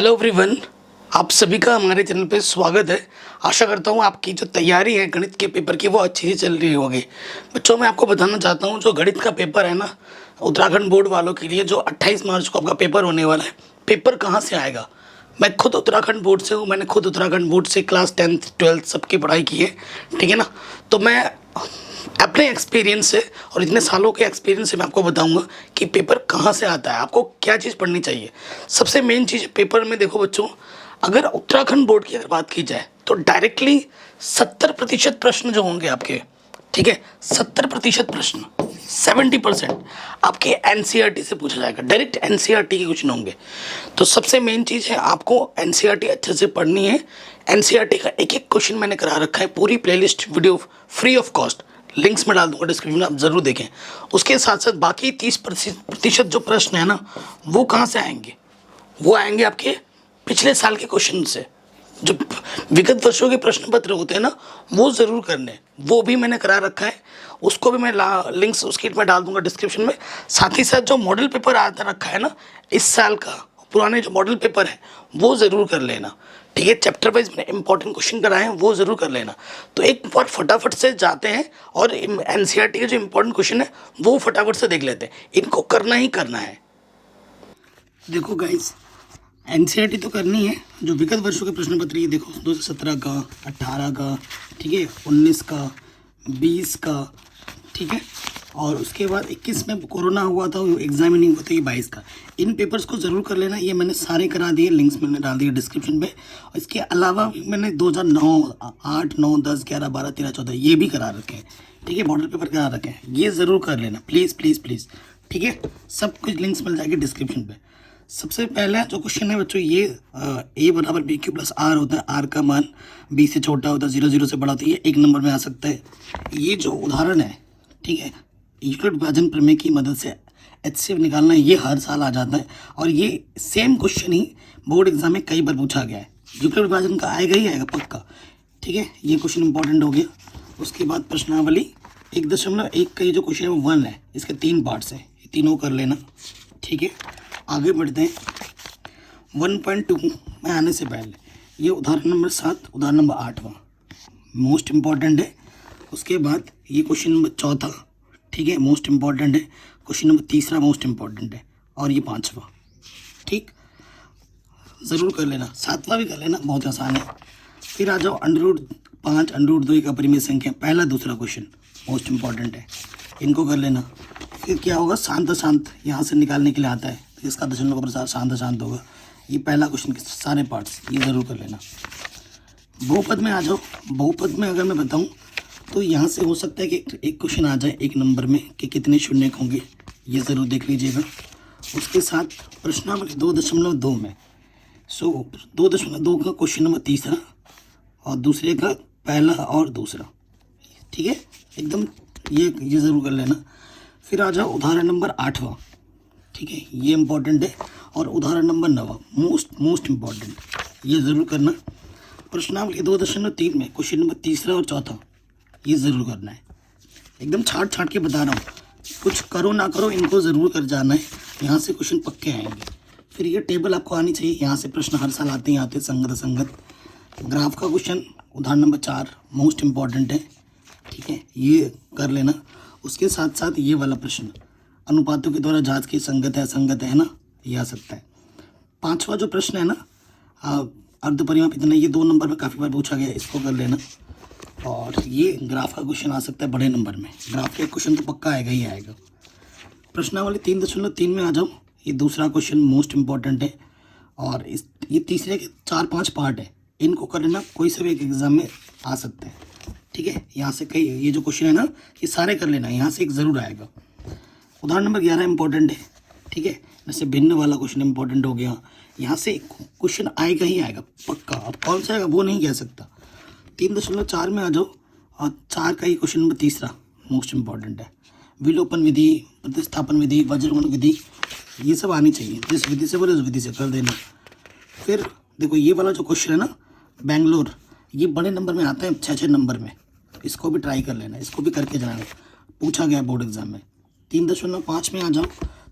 Hello everyone, आप सभी का हमारे चैनल पे स्वागत है। आशा करता हूँ आपकी जो तैयारी है गणित के पेपर की वो अच्छी से चल रही होगी। बच्चों, मैं आपको बताना चाहता हूँ जो गणित का पेपर है ना, उत्तराखंड बोर्ड वालों के लिए जो 28 मार्च को आपका पेपर होने वाला है, पेपर कहाँ से आएगा। मैं खुद उत्तराखंड बोर्ड से हूँ, मैंने खुद उत्तराखंड बोर्ड से क्लास 10th 12th सबकी पढ़ाई की है, ठीक है ना। तो मैं अपने एक्सपीरियंस से और इतने सालों के एक्सपीरियंस से मैं आपको बताऊंगा कि पेपर कहाँ से आता है, आपको क्या चीज़ पढ़नी चाहिए। सबसे मेन चीज़ पेपर में देखो बच्चों, अगर उत्तराखंड बोर्ड की अगर बात की जाए तो डायरेक्टली 70% प्रश्न जो होंगे आपके, ठीक है, 70% प्रश्न 70% आपके एनसीईआरटी से पूछा जाएगा। डायरेक्ट एनसीईआरटी के कुछ नहीं होंगे। तो सबसे मेन चीज़ है आपको एनसीईआरटी अच्छे से पढ़नी है। एनसीईआरटी का एक एक क्वेश्चन मैंने करा रखा है, पूरी playlist video free of cost links में डाल दूंगा डिस्क्रिप्शन में, आप ज़रूर देखें। उसके साथ साथ बाकी 30% जो प्रश्न है ना, वो कहाँ से आएंगे, वो आएंगे आपके पिछले साल के क्वेश्चन से। जो विगत वर्षों के प्रश्न पत्र होते हैं ना, वो ज़रूर करने, वो भी मैंने करा रखा है। उसको भी मैं लिंक्स उसकी मैं डाल दूंगा डिस्क्रिप्शन में। साथ ही साथ जो मॉडल पेपर आता रखा है ना इस साल का, पुराने जो मॉडल पेपर है वो ज़रूर कर लेना, ठीक है। चैप्टर वाइज मैंने इंपॉर्टेंट क्वेश्चन कराए हैं, वो ज़रूर कर लेना। तो एक बार फटाफट से जाते हैं और एनसीईआरटी के जो इंपॉर्टेंट क्वेश्चन है वो फटाफट से देख लेते हैं। इनको करना ही करना है। देखो गाइस, एनसीईआरटी तो करनी है। जो विगत वर्षों के प्रश्न पत्र ये देखो, 2017 का, 18 का, ठीक है, 19 का, 20 का, ठीक है, और उसके बाद 21 में कोरोना हुआ था, एग्जाम ही नहीं हुआ था, ये 22 का। इन पेपर्स को ज़रूर कर लेना। ये मैंने सारे करा दिए, लिंक्स मैंने डाल दिए डिस्क्रिप्शन में। और इसके अलावा मैंने 2009, 8, 9, 10, 11, 12, 13, 14 ये भी करा रखे हैं, ठीक है, मॉडल पेपर करा रखे हैं। ये ज़रूर कर लेना प्लीज़ प्लीज़ प्लीज़, ठीक है। सब कुछ लिंक्स मिल जाएगी डिस्क्रिप्शन पे। सबसे पहला जो क्वेश्चन है बच्चों, ये ए बराबर बी क्यू प्लस आर होता है। आर का मान बी से छोटा होता है, 0 0 से बड़ा होता है। ये एक नंबर में आ सकता है। ये जो उदाहरण है, ठीक है, यूक्लिड विभाजन प्रमेय की मदद से HCF निकालना, ये हर साल आ जाता है। और ये सेम क्वेश्चन ही बोर्ड एग्जाम में कई बार पूछा गया है। यूक्लिड विभाजन का आएगा ही आएगा पक्का, ठीक है। ये क्वेश्चन इंपॉर्टेंट हो गया। उसके बाद प्रश्नावली 1.1 का ये जो क्वेश्चन है वो 1 है, इसके 3 पार्ट्स हैं, ये तीनों कर लेना, ठीक है। आगे बढ़ते हैं 1.2 में आने से पहले ये उदाहरण नंबर 7, उदाहरण नंबर 8वां मोस्ट इम्पॉर्टेंट है। उसके बाद ये क्वेश्चन नंबर 4, ठीक है, मोस्ट इम्पॉर्टेंट है। क्वेश्चन नंबर 3 मोस्ट इम्पॉर्टेंट है, और ये 5वां, ठीक, ज़रूर कर लेना। 7वां भी कर लेना, बहुत आसान है। फिर आ जाओ √5 √2 का परिमेय संख्या, पहला दूसरा क्वेश्चन मोस्ट इम्पॉर्टेंट है, इनको कर लेना। फिर क्या होगा, शांत अशांत यहाँ से निकालने के लिए आता है, इसका दशमलव का प्रसार शांत अशांत होगा। ये पहला क्वेश्चन के सारे पार्ट्स ये ज़रूर कर लेना। बहुपद में आ जाओ। बहुपद में अगर मैं बताऊं तो यहाँ से हो सकता है कि एक क्वेश्चन आ जाए एक नंबर में कि कितने शून्य होंगे, ये ज़रूर देख लीजिएगा। उसके साथ प्रश्नावली 2.2 में 2.2 का क्वेश्चन नंबर 3 और दूसरे का पहला और दूसरा, ठीक है, एकदम ये ज़रूर कर लेना। फिर आ जाओ उदाहरण नंबर 8वां, ठीक है, ये इम्पॉर्टेंट है। और उदाहरण नंबर 9 मोस्ट इम्पॉर्टेंट, ये ज़रूर करना। प्रश्नावली 2.3 में क्वेश्चन नंबर 3 और 4 ये ज़रूर करना है। एकदम छाट के बता रहा हूँ, कुछ करो ना करो, इनको ज़रूर कर जाना है। यहाँ से क्वेश्चन पक्के आएंगे। फिर ये टेबल आपको आनी चाहिए, यहाँ से प्रश्न हर साल आते ही आते, संगत असंगत। ग्राफ का क्वेश्चन उदाहरण नंबर 4 मोस्ट इम्पॉर्टेंट है, ठीक है, ये कर लेना। उसके साथ साथ ये वाला प्रश्न, अनुपातों के द्वारा जांच की संगत है असंगत है ना, ये आ सकता है। 5वां जो प्रश्न है ना, अर्ध परिमाप इतना, ये 2 नंबर में काफ़ी बार पूछा गया है, इसको कर लेना। और ये ग्राफ का क्वेश्चन आ सकता है बड़े नंबर में, ग्राफ का क्वेश्चन तो पक्का आएगा ही आएगा। प्रश्नावली 3.3 में आ जाओ। ये दूसरा क्वेश्चन मोस्ट इम्पॉर्टेंट है। और ये तीसरे के 4-5 पार्ट है, इनको कर लेना, कोई से भी एक एग्जाम में आ सकते हैं, ठीक है। यहाँ से कई ये जो क्वेश्चन है ना, ये सारे कर लेना, यहाँ से एक ज़रूर आएगा। उदाहरण नंबर 11 इंपॉर्टेंट है, ठीक है, जैसे भिन्न वाला क्वेश्चन इंपॉर्टेंट हो गया। यहाँ से क्वेश्चन आएगा ही आएगा पक्का, अब कौन सा आएगा वो नहीं कह सकता। 3.4 में आ जाओ। और 4 का ही क्वेश्चन नंबर 3 मोस्ट इम्पॉर्टेंट है। विलोपन विधि, प्रतिस्थापन विधि, वज्रगुण विधि, ये सब आनी चाहिए। जिस विधि से बोले उस विधि से कर देना। फिर देखो ये वाला जो क्वेश्चन है ना, बेंगलोर, ये बड़े नंबर में आता है, 6-6 नंबर में, इसको भी ट्राई कर लेना, इसको भी करके जाना, पूछा गया बोर्ड एग्जाम में। 3.5 में आ जाओ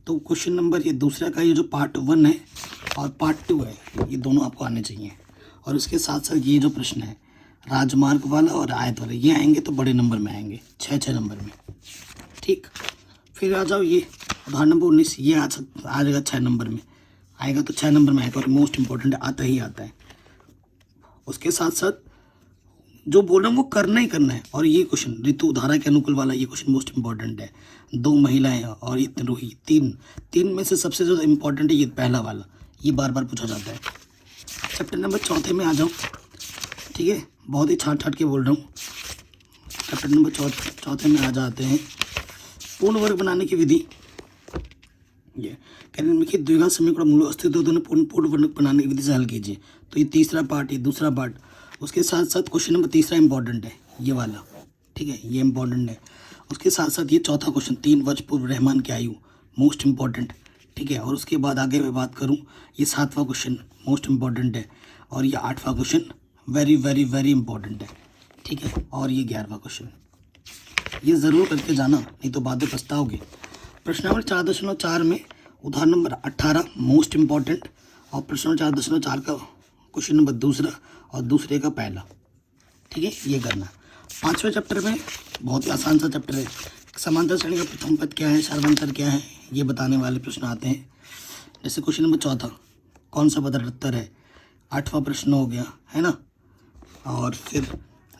तो क्वेश्चन नंबर ये दूसरा का ये जो पार्ट 1 है और पार्ट 2 है, ये दोनों आपको आने चाहिए। और उसके साथ साथ ये जो प्रश्न है राजमार्ग वाला और आयत वाला, ये आएंगे तो बड़े नंबर में आएंगे, 6 नंबर में। ठीक, फिर आ जाओ ये उदाहरण नंबर 19, ये आ जाएगा 6 नंबर में, आएगा तो 6 नंबर में आएगा और मोस्ट इंपॉर्टेंट आता ही आता है। उसके साथ साथ जो बोल रहा हूँ वो करना ही करना है। और ये क्वेश्चन ऋतु धारा के अनुकूल वाला, ये क्वेश्चन मोस्ट इंपॉर्टेंट है। 2 महिलाएं और ये रोही, तीन में से सबसे ज़्यादा इंपॉर्टेंट है ये पहला वाला, ये बार बार पूछा जाता है। चैप्टर नंबर 4 में आ जाओ, ठीक है, बहुत ही छाट के बोल रहा हूँ। चैप्टर नंबर 4 में आ जाते हैं, पूर्ण वर्ग बनाने की विधि। ये कहने में कि द्विघात समीकरण मूल अस्तित्व दोनों पूर्ण वर्ग बनाने की विधि से हल कीजिए। तो ये तीसरा पार्ट, ये दूसरा पार्ट। उसके साथ साथ क्वेश्चन नंबर 3 इंपॉर्टेंट है, ये वाला, ठीक है, ये इंपॉर्टेंट है। उसके साथ साथ ये चौथा क्वेश्चन, 3 वर्ष पूर्व रहमान की आयु, मोस्ट इंपॉर्टेंट, ठीक है। और उसके बाद आगे मैं बात करूँ, ये 7वां क्वेश्चन मोस्ट इंपॉर्टेंट है। और ये 8वां question very very very important है, ठीक है। और ये 11वां क्वेश्चन, ये ज़रूर करके जाना, नहीं तो बाद में पछताओगे। प्रश्न नंबर 4.4 में उदाहरण नंबर 18 मोस्ट इंपॉर्टेंट, और प्रश्न नंबर 4.4 का क्वेश्चन नंबर दूसरा और दूसरे का पहला, ठीक है, ये करना। 5वें चैप्टर में बहुत ही आसान सा चैप्टर है, समांतर श्रेणी का प्रथम पद क्या है, सर्वांतर क्या है, ये बताने वाले प्रश्न आते हैं। जैसे क्वेश्चन नंबर 4 कौन सा पदार्थ है, 8वां प्रश्न हो गया, है ना। और फिर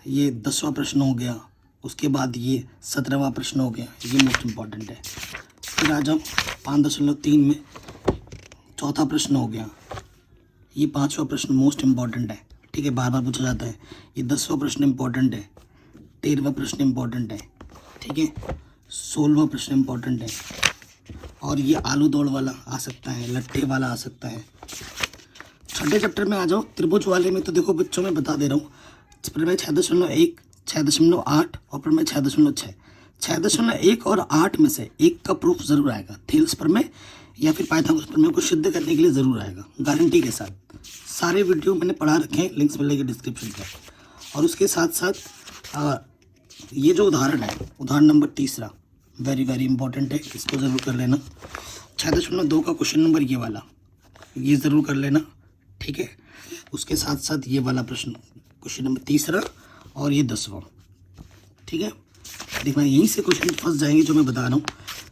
ये 10वां प्रश्न हो गया, उसके बाद ये 17वां प्रश्न हो गया, ये मोस्ट इंपॉर्टेंट है। फिर आ जाओ 5.3 में चौथा प्रश्न हो गया, ये 5वां प्रश्न मोस्ट इंपॉर्टेंट है, ठीक है, बार बार पूछा जाता है। ये 10वां प्रश्न इंपॉर्टेंट है, 13वां प्रश्न इंपॉर्टेंट है, ठीक है, 16वां प्रश्न इंपॉर्टेंट है। और ये आलू दौड़ वाला आ सकता है, लट्ठे वाला आ सकता है। 6ठे चैप्टर में आ जाओ, त्रिभुज वाले में तो देखो बच्चों में बता दे रहा हूँ, प्रमेय 6.1, 6.8 और प्रमेय 6.6। 6.1 और 8 में से एक का प्रूफ जरूर आएगा, थेल्स प्रमेय या फिर पाइथागोरस प्रमेय को सिद्ध करने के लिए ज़रूर आएगा, गारंटी के साथ। सारे वीडियो मैंने पढ़ा रखे हैं, लिंक्स मिलेंगे डिस्क्रिप्शन पर। और उसके साथ साथ ये जो उदाहरण है, उदाहरण नंबर 3 वेरी वेरी इंपॉर्टेंट है, इसको ज़रूर कर लेना। 6.2 का क्वेश्चन नंबर ये वाला, ये ज़रूर कर लेना, ठीक है। उसके साथ साथ ये वाला प्रश्न क्वेश्चन नंबर 3 और ये 10वां, ठीक है। देखना यहीं से क्वेश्चन फंस जाएंगे जो मैं बता रहा हूँ।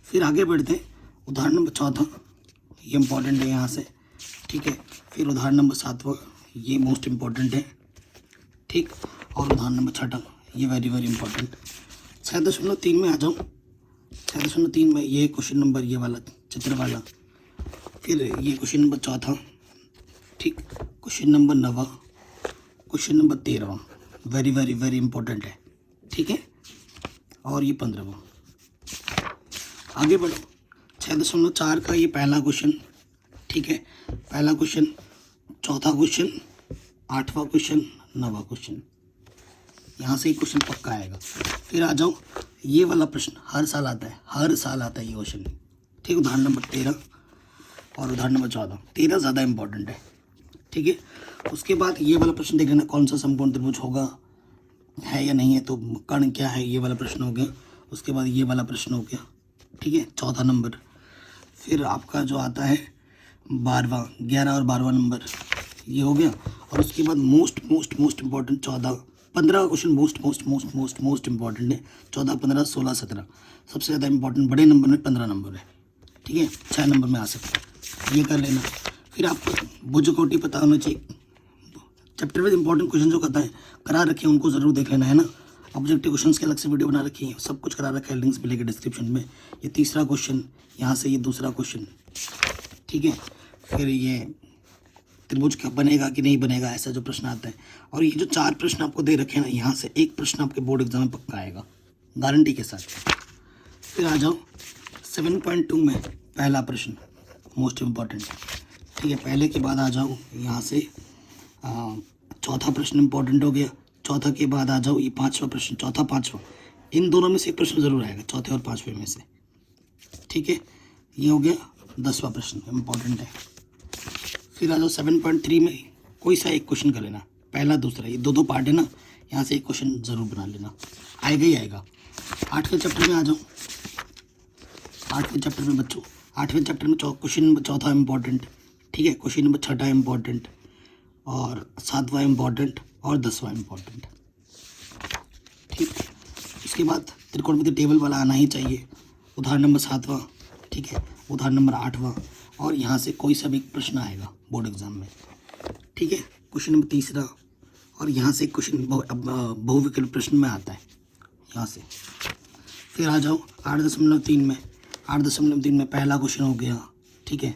फिर आगे बढ़ते हैं, उदाहरण नंबर 4 ये इंपॉर्टेंट है यहाँ से, ठीक है। फिर उदाहरण नंबर 7वां, ये मोस्ट इम्पॉर्टेंट है, ठीक। और उदाहरण नंबर 6 ये वेरी वेरी इंपॉर्टेंट। 6.3 में आ जाऊँ, 6.3 में ये क्वेश्चन नंबर ये वाला चित्र वाला, फिर ये क्वेश्चन नंबर 4, ठीक, question number 9, question number 13 very very very important है, ठीक है। और ये 15वां। आगे बढ़ो, 6.4 का ये पहला क्वेश्चन, ठीक है, पहला क्वेश्चन, चौथा क्वेश्चन, 8वां क्वेश्चन, 9वां क्वेश्चन, यहाँ से ही क्वेश्चन पक्का आएगा। फिर आ जाओ, ये वाला प्रश्न हर साल आता है, हर साल आता है ये क्वेश्चन, ठीक। उदाहरण नंबर 13 और उदाहरण नंबर 14, 13 ज़्यादा इंपॉर्टेंट है, ठीक है। उसके बाद ये वाला प्रश्न देख लेना, कौन सा समकोण त्रिभुज होगा, है या नहीं है, तो कर्ण क्या है, ये वाला प्रश्न हो गया। उसके बाद ये वाला प्रश्न हो गया, ठीक है, 14 नंबर। फिर आपका जो आता है 12वां, 11 और 12वां नंबर, ये हो गया। और उसके बाद most most most important 15 question most important है, 14, 15, 16, 17 सबसे ज़्यादा इंपॉर्टेंट, बड़े नंबर में 15 नंबर है, ठीक है, 6 नंबर में आ सकता है, ये कर लेना। फिर आपको भुजकोटि पता होना चाहिए, चैप्टर में इंपॉर्टेंट क्वेश्चन जो करा रखे हैं उनको ज़रूर देख लेना, है ना। ऑब्जेक्टिव क्वेश्चंस के अलग से वीडियो बना रखी है, सब कुछ करा रखा है, लिंक्स मिलेंगे डिस्क्रिप्शन में। ये 3रा क्वेश्चन, यहाँ से ये 2रा क्वेश्चन, ठीक है। फिर ये त्रिभुज का बनेगा कि नहीं बनेगा, ऐसा जो प्रश्न आता है। और ये जो 4 प्रश्न आपको दे रखे हैं ना, यहाँ से एक प्रश्न आपके बोर्ड एग्जाम में पक्का आएगा, गारंटी के साथ। फिर आ जाओ 7.2 में पहला प्रश्न मोस्ट इम्पॉर्टेंट, ठीक है। पहले के बाद आ जाओ यहाँ से चौथा प्रश्न इंपॉर्टेंट हो गया। चौथा के बाद आ जाओ ये 5वां प्रश्न, चौथा 5वां, इन दोनों में से एक प्रश्न ज़रूर आएगा, चौथे और 5वें में से, ठीक है। ये हो गया 10वां प्रश्न, इंपॉर्टेंट है। फिर आ जाओ 7.3 में कोई सा एक क्वेश्चन कर लेना, पहला दूसरा, ये 2 पार्ट है ना, यहाँ से एक क्वेश्चन ज़रूर बना लेना, आएगा ही आएगा। 8वें चैप्टर में आ जाओ, 8वें चैप्टर में बच्चों, 8वें चैप्टर में क्वेश्चन नंबर 4 इंपॉर्टेंट, ठीक है। क्वेश्चन नंबर 6 इम्पॉर्टेंट, और 7वां इम्पॉर्टेंट, और 10वां इम्पॉर्टेंट। ठीक, इसके बाद त्रिकोणमिति टेबल वाला आना ही चाहिए। उदाहरण नंबर 7वां, ठीक है, उदाहरण नंबर 8वां, और यहाँ से कोई सा भी प्रश्न आएगा बोर्ड एग्जाम में। ठीक है, क्वेश्चन नंबर 3, और यहाँ से क्वेश्चन बहुविकल्प प्रश्न में आता है यहाँ से। फिर आ जाओ 8.3 में। 8.3 में पहला क्वेश्चन हो गया, ठीक है,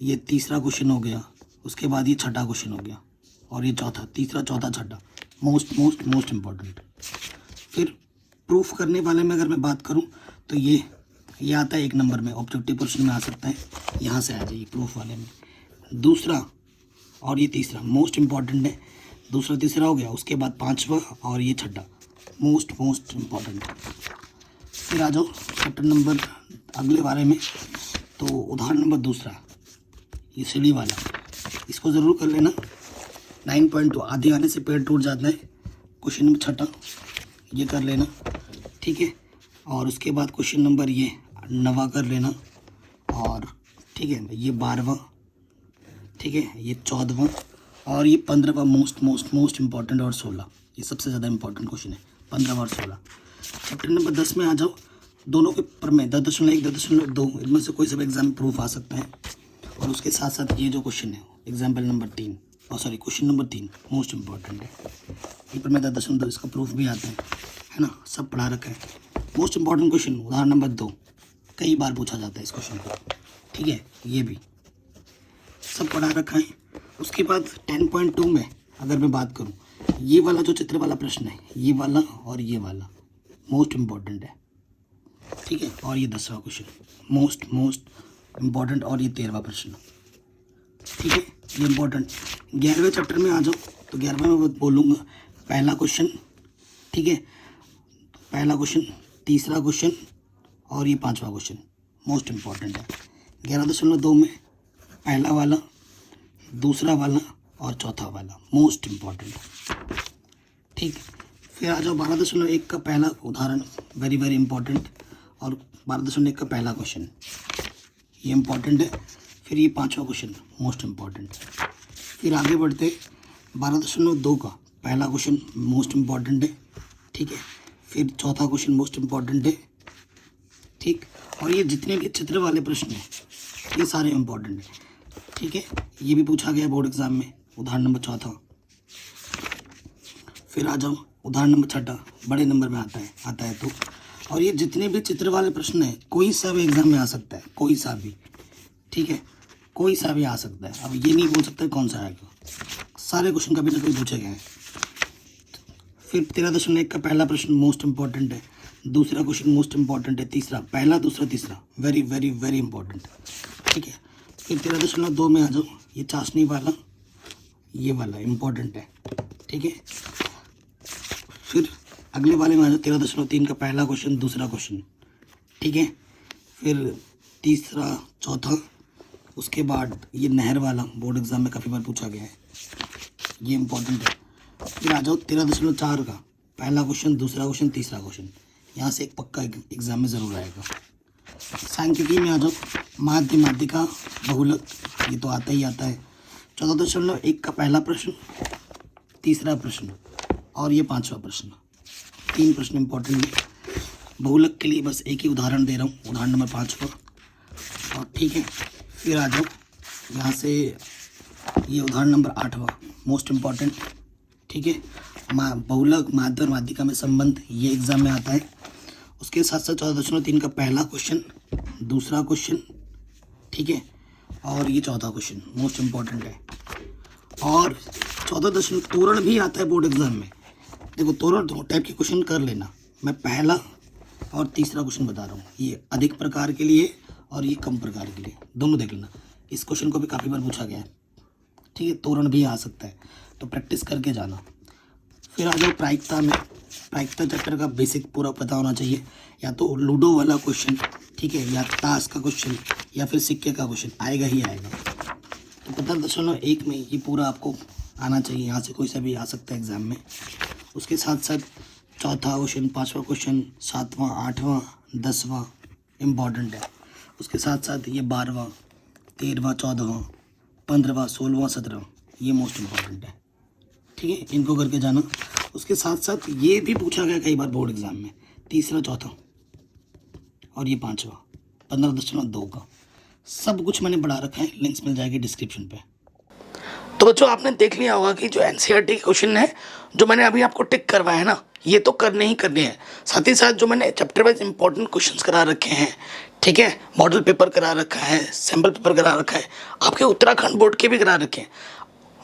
ये तीसरा क्वेश्चन हो गया, उसके बाद ये छठा क्वेश्चन हो गया, और ये चौथा, तीसरा चौथा छठा, मोस्ट इम्पॉर्टेंट। फिर प्रूफ करने वाले में अगर मैं बात करूं तो ये आता है 1 नंबर में, ऑब्जेक्टिव प्रश्न में आ सकता है, यहाँ से आ जाइए प्रूफ वाले में। दूसरा और ये तीसरा मोस्ट इम्पॉर्टेंट है, दूसरा तीसरा हो गया, उसके बाद 5वां और ये छठा मोस्ट इम्पॉर्टेंट। फिर आ जाओ चैप्टर नंबर अगले बारे में, तो उदाहरण नंबर 2, ये सीढ़ी वाला, इसको ज़रूर कर लेना। 9.2 आधे आने से पेड़ टूट जाता है, क्वेश्चन नंबर 6 ये कर लेना, ठीक है। और उसके बाद क्वेश्चन नंबर ये 9 कर लेना, और ठीक है ये 12वां, ठीक है, ये 14वां, और ये 15वां मोस्ट इम्पॉर्टेंट, और 16 ये सबसे ज़्यादा इंपॉर्टेंट क्वेश्चन है, 15 और 16। चैप्टर नंबर 10 में आ जाओ, दोनों पेपर में 10.1 10.2 इनमें से कोई सा भी एग्जाम प्रूफ आ सकता है। और उसके साथ साथ ये जो क्वेश्चन है example number 3, question number 3 most important है, पेपर में 10.2 इसका प्रूफ भी आता है ना, सब पढ़ा रखा है। मोस्ट इम्पॉर्टेंट क्वेश्चन उदाहरण नंबर 2 कई बार पूछा जाता है इस क्वेश्चन को, ठीक है, ये भी सब पढ़ा रखा है। उसके बाद 10.2 में अगर मैं बात करूँ, ये वाला जो चित्र वाला प्रश्न है, ये वाला और ये वाला मोस्ट इम्पॉर्टेंट है, ठीक है। और ये 10वां क्वेश्चन मोस्ट इम्पॉर्टेंट, और ये 13वां प्रश्न, ठीक है, ये इम्पॉर्टेंट। 11वें चैप्टर में आ जाओ, तो 11वें में बोलूँगा पहला क्वेश्चन, ठीक है, पहला क्वेश्चन, तीसरा क्वेश्चन, और ये 5वां क्वेश्चन मोस्ट इम्पॉर्टेंट है। 11.2 में पहला वाला, दूसरा वाला, और चौथा वाला मोस्ट इम्पॉर्टेंट, ठीक। फिर आ जाओ 12.1 का पहला उदाहरण वेरी इम्पॉर्टेंट, और 12.1 का पहला क्वेश्चन ये इम्पॉर्टेंट है। फिर ये 5वां क्वेश्चन मोस्ट इम्पॉर्टेंट। फिर आगे बढ़ते 12.2 का पहला क्वेश्चन मोस्ट इम्पॉर्टेंट है, ठीक है। फिर चौथा क्वेश्चन मोस्ट इम्पॉर्टेंट है, ठीक। और ये जितने भी चित्र वाले प्रश्न हैं ये सारे इम्पॉर्टेंट हैं, ठीक है। ये भी पूछा गया बोर्ड एग्जाम में, उदाहरण नंबर 4। फिर आ जाओ उदाहरण नंबर 6 बड़े नंबर में आता है तो। और ये जितने भी चित्र वाले प्रश्न हैं कोई सा भी एग्जाम में आ सकता है, कोई सा भी, ठीक है, कोई सा भी आ सकता है। अब ये नहीं बोल सकता कौन सा आएगा, सारे क्वेश्चन कभी ना कभी पूछे गए हैं। फिर 13.1 का पहला प्रश्न मोस्ट इम्पॉर्टेंट है, दूसरा क्वेश्चन मोस्ट इम्पॉर्टेंट है, तीसरा, पहला दूसरा तीसरा वेरी इंपॉर्टेंट, ठीक है। फिर 13.2 में आ जाओ, ये चाशनी वाला, ये वाला इम्पॉर्टेंट है, ठीक है। फिर अगले वाले में आ जाओ 13.3 का पहला क्वेश्चन, दूसरा क्वेश्चन, ठीक है। फिर तीसरा, चौथा, उसके बाद ये नहर वाला बोर्ड एग्जाम में काफ़ी बार पूछा गया है, ये इम्पोर्टेंट है। फिर आ जाओ 13.4 का पहला क्वेश्चन, दूसरा क्वेश्चन, तीसरा क्वेश्चन, यहाँ से एक पक्का एग्जाम में ज़रूर आएगा। सांख्यिकी में आ जाओ माध्य माध्यिका बहुलक, ये तो आता ही आता है। 14.1 का पहला प्रश्न, तीसरा प्रश्न, और ये 5वां प्रश्न, 3 प्रश्न इंपॉर्टेंट है। बहुलक के लिए बस एक ही उदाहरण दे रहा हूँ, उदाहरण नंबर 5 पर, और ठीक है। फिर आ जाओ यहाँ से ये उदाहरण नंबर 8वां मोस्ट इम्पॉर्टेंट, ठीक है। बहुलक माध्य और माध्यिका में संबंध, ये एग्जाम में आता है। उसके साथ साथ 14.3 का पहला क्वेश्चन, दूसरा क्वेश्चन, ठीक है, और ये चौथा क्वेश्चन मोस्ट इम्पॉर्टेंट है। और 14 तोरण भी आता है बोर्ड एग्जाम में। देखो तोरण 2 टाइप के क्वेश्चन कर लेना, मैं पहला और तीसरा क्वेश्चन बता रहा हूँ, ये अधिक प्रकार के लिए और ये कम प्रकार के लिए, दोनों देख लेना। इस क्वेश्चन को भी काफ़ी बार पूछा गया है, ठीक है, तोरण भी आ सकता है, तो प्रैक्टिस करके जाना। फिर आ जाओ प्रायिकता में, प्रायिकता चैप्टर का बेसिक पूरा पता होना चाहिए, या तो लूडो वाला क्वेश्चन, ठीक है, या ताश का क्वेश्चन, या फिर सिक्के का क्वेश्चन आएगा ही आएगा। तो 15.1 में ये पूरा आपको आना चाहिए, यहाँ से कोई सा भी आ सकता है एग्ज़ाम में। उसके साथ साथ चौथा क्वेश्चन, 5वां क्वेश्चन, 7वां, 8वां, 10वां इम्पॉर्टेंट है। उसके साथ साथ ये 12वां, 13वां, 14वां, 15वां 16वां 17वां, ये मोस्ट इम्पॉर्टेंट है। ठीक है, इनको करके जाना। उसके साथ साथ ये भी पूछा गया कई बार बोर्ड एग्जाम में, तीसरा चौथा और ये 5वां 15.2 का सब कुछ मैंने बढ़ा रखा है, लिंक्स मिल जाएगी डिस्क्रिप्शन पे। तो बच्चों आपने देख लिया होगा कि जो एनसीईआरटी के क्वेश्चन है जो मैंने अभी आपको टिक करवाया है ना, ये तो करने ही करने हैं। साथ ही साथ जो मैंने चैप्टर वाइज इंपॉर्टेंट क्वेश्चंस करा रखे हैं, ठीक है, मॉडल पेपर करा रखा है, सैम्पल पेपर करा रखा है, आपके उत्तराखंड बोर्ड के भी करा रखे हैं,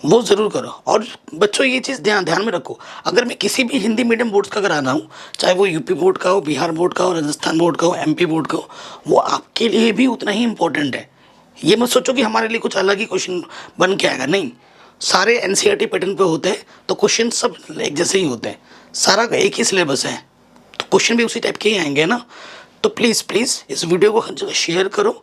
वो ज़रूर करो। और बच्चों ये चीज़ ध्यान में रखो, अगर मैं किसी भी हिंदी मीडियम बोर्ड्स का करा रहा हूँ, चाहे वो यूपी बोर्ड का हो, बिहार बोर्ड का हो, राजस्थान बोर्ड का हो, एमपी बोर्ड का हो, वो आपके लिए भी उतना ही इम्पोर्टेंट है। ये मत सोचो कि हमारे लिए कुछ अलग ही क्वेश्चन बन के आएगा, नहीं, सारे एनसीईआरटी पैटर्न पे होते हैं, तो क्वेश्चन सब एक जैसे ही होते हैं, सारा एक ही सिलेबस है, तो क्वेश्चन भी उसी टाइप के ही आएंगे ना। तो प्लीज़ प्लीज़ इस वीडियो को हर जगह शेयर करो।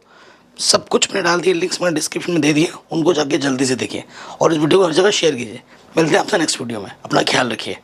सब कुछ मैंने डाल दिए, लिंक्स मैंने डिस्क्रिप्शन में दे दिए, उनको जाके जल्दी से देखिए और इस वीडियो को हर जगह शेयर कीजिए। मिलते हैं आपसे नेक्स्ट वीडियो में, अपना ख्याल रखिए।